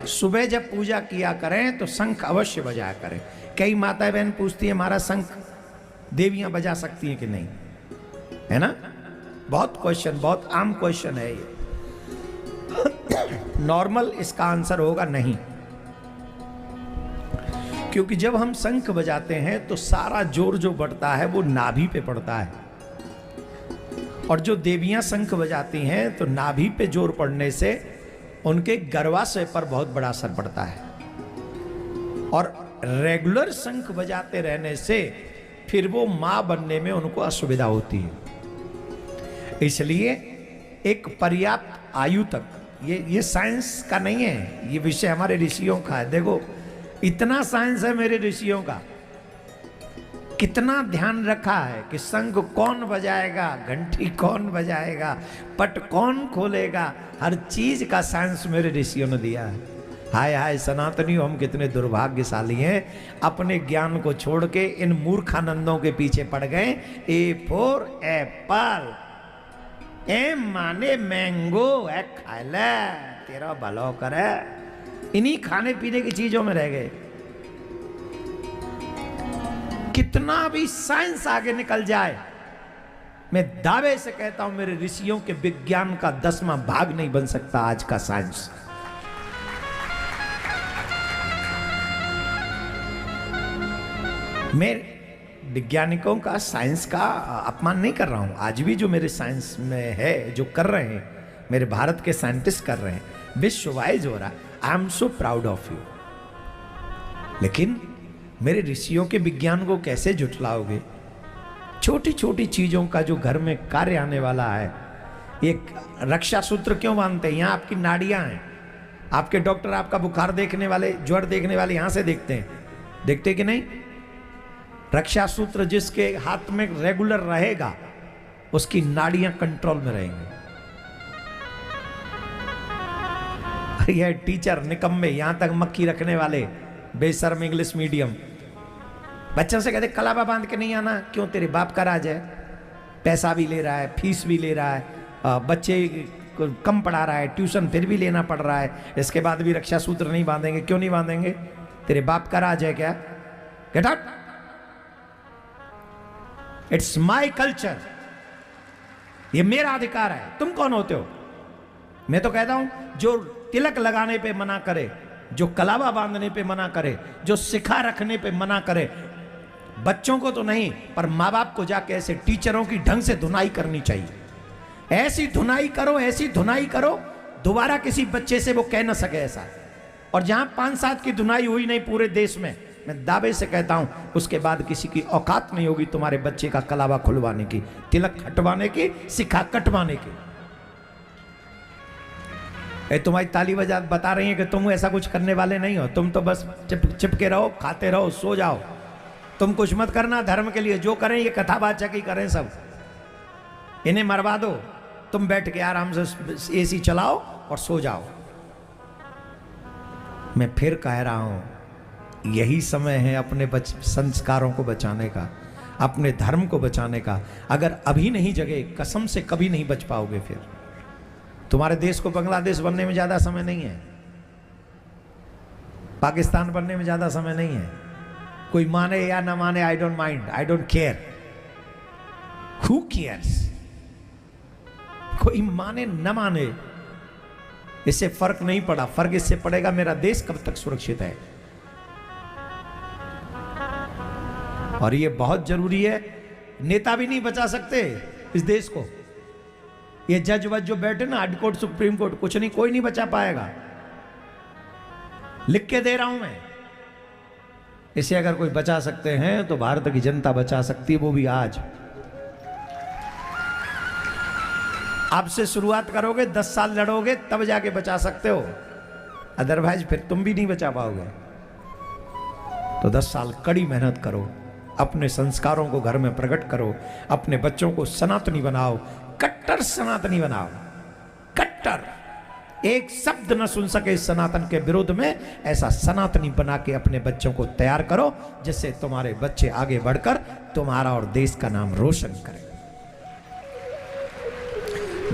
सुबह जब पूजा किया करें तो शंख अवश्य बजाया करें। कई माताएं बहन पूछती है हमारा शंख देवियां बजा सकती हैं कि नहीं, है ना? बहुत क्वेश्चन, बहुत आम क्वेश्चन है ये। नॉर्मल इसका आंसर होगा नहीं, क्योंकि जब हम शंख बजाते हैं तो सारा जोर जो बढ़ता है वो नाभि पे पड़ता है, और जो देवियां शंख बजाती हैं तो नाभि पे जोर पड़ने से उनके गर्भाशय पर बहुत बड़ा असर पड़ता है, और रेगुलर शंख बजाते रहने से फिर वो मां बनने में उनको असुविधा होती है। इसलिए एक पर्याप्त आयु तक, ये साइंस का नहीं है, ये विषय हमारे ऋषियों का है। देखो इतना साइंस है मेरे ऋषियों का, कितना ध्यान रखा है कि शंख कौन बजाएगा, घंटी कौन बजाएगा, पट कौन खोलेगा, हर चीज का साइंस मेरे ऋषियों ने दिया है। हाय हाय सनातनियों, हम कितने दुर्भाग्यशाली हैं, अपने ज्ञान को छोड़ के इन मूर्खानंदों के पीछे पड़ गए। ए फॉर एप्पल, ए माने मैंगो, ए खाला तेरा भलो करे, इन्हीं खाने पीने की चीजों में रह गए। कितना भी साइंस आगे निकल जाए, मैं दावे से कहता हूं मेरे ऋषियों के विज्ञान का 10वां भाग नहीं बन सकता आज का साइंस। मैं वैज्ञानिकों का, साइंस का अपमान नहीं कर रहा हूं। आज भी जो मेरे साइंस में है, जो कर रहे हैं, मेरे भारत के साइंटिस्ट कर रहे हैं, विश्व वाइज हो रहा, I am so proud of you. लेकिन मेरे ऋषियों के विज्ञान को कैसे झुठलाओगे? छोटी छोटी चीजों का जो घर में कार्य आने वाला है। एक रक्षा सूत्र क्यों बांधते हैं? यहाँ आपकी नाड़ियां हैं, आपके डॉक्टर आपका बुखार देखने वाले, ज्वर देखने वाले यहां से देखते हैं, देखते कि नहीं? रक्षा सूत्र जिसके हाथ में रेगुलर रहेगा उसकी नाड़ियां कंट्रोल में रहेंगी। यह टीचर निकम्मे, यहां तक मक्खी रखने वाले बेशर्म इंग्लिश मीडियम बच्चों से कहते कलावा बांध के नहीं आना। क्यों? तेरे बाप का राज है, पैसा भी ले रहा है, फीस भी ले रहा है, बच्चे को कम पढ़ा रहा है, ट्यूशन फिर भी लेना पड़ रहा है, इसके बाद भी रक्षा सूत्र नहीं बांधेंगे। क्यों नहीं बांधेंगे? तेरे बाप का राज है क्या? Get out, it's my culture, ये मेरा अधिकार है। तुम कौन होते हो? मैं तो कहता हूं जो तिलक लगाने पे मना करे, जो कलावा बांधने पे मना करे, जो शिखा रखने पे मना करे, बच्चों को तो नहीं पर माँ बाप को जाके ऐसे टीचरों की ढंग से धुनाई करनी चाहिए। ऐसी धुनाई करो, ऐसी धुनाई करो, दोबारा किसी बच्चे से वो कह ना सके ऐसा। और जहां 5-7 की धुनाई हुई नहीं पूरे देश में, मैं दावे से कहता हूं उसके बाद किसी की औकात नहीं होगी तुम्हारे बच्चे का कलावा खुलवाने की, तिलक हटवाने की, शिखा कटवाने की। तुम्हारी ताली बता रही है कि तुम ऐसा कुछ करने वाले नहीं हो। तुम तो बस चिपके रहो, खाते रहो, सो जाओ। तुम कुछ मत करना धर्म के लिए। जो करें ये कथावाचक ही करें, सब इन्हें मरवा दो। तुम बैठ के आराम से एसी चलाओ और सो जाओ। मैं फिर कह रहा हूं, यही समय है अपने संस्कारों को बचाने का, अपने धर्म को बचाने का। अगर अभी नहीं जगे, कसम से कभी नहीं बच पाओगे। फिर तुम्हारे देश को बांग्लादेश बनने में ज्यादा समय नहीं है, पाकिस्तान बनने में ज्यादा समय नहीं है। कोई माने या ना माने, I don't mind, I don't care, who cares? कोई माने न माने, इससे फर्क नहीं पड़ा। फर्क इससे पड़ेगा मेरा देश कब तक सुरक्षित है। और ये बहुत जरूरी है। नेता भी नहीं बचा सकते इस देश को। ये जज वज जो बैठे ना, हाई कोर्ट, सुप्रीम कोर्ट, कुछ नहीं, कोई नहीं बचा पाएगा। लिख के दे रहा हूं मैं। इसे अगर कोई बचा सकते हैं तो भारत की जनता बचा सकती है, वो भी आज। आपसे शुरुआत करोगे, 10 साल लड़ोगे, तब जाके बचा सकते हो, अदरवाइज फिर तुम भी नहीं बचा पाओगे। तो 10 साल कड़ी मेहनत करो, अपने संस्कारों को घर में प्रकट करो, अपने बच्चों को सनातनी बनाओ, कट्टर सनातनी बनाओ। कट्टर, एक शब्द न सुन सके सनातन के विरोध में, ऐसा सनातनी बना के अपने बच्चों को तैयार करो, जिससे तुम्हारे बच्चे आगे बढ़कर तुम्हारा और देश का नाम रोशन करें।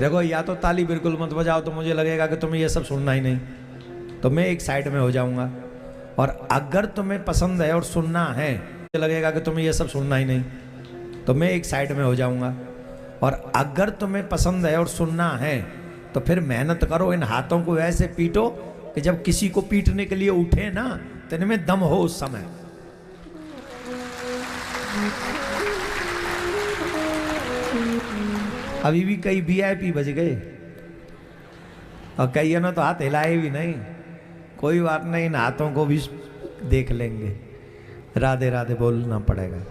देखो, या तो ताली बिल्कुल मत बजाओ तो मुझे लगेगा कि तुम्हें ये सब सुनना ही नहीं। तो मैं एक साइड में हो जाऊंगा। और अगर तुम्हें पसंद है और सुनना है, तो लगेगा कि तुम्हें ये सब सुनना ही नहीं, तो मैं एक साइड में हो जाऊंगा। और अगर तुम्हें पसंद है और सुनना है तो फिर मेहनत करो, इन हाथों को ऐसे पीटो कि जब किसी को पीटने के लिए उठे ना तो इनमें दम हो उस समय। अभी भी कई वीआईपी बज गए और कई ने तो हाथ हिलाए भी नहीं। कोई बात नहीं, इन हाथों को भी देख लेंगे। राधे राधे बोलना पड़ेगा।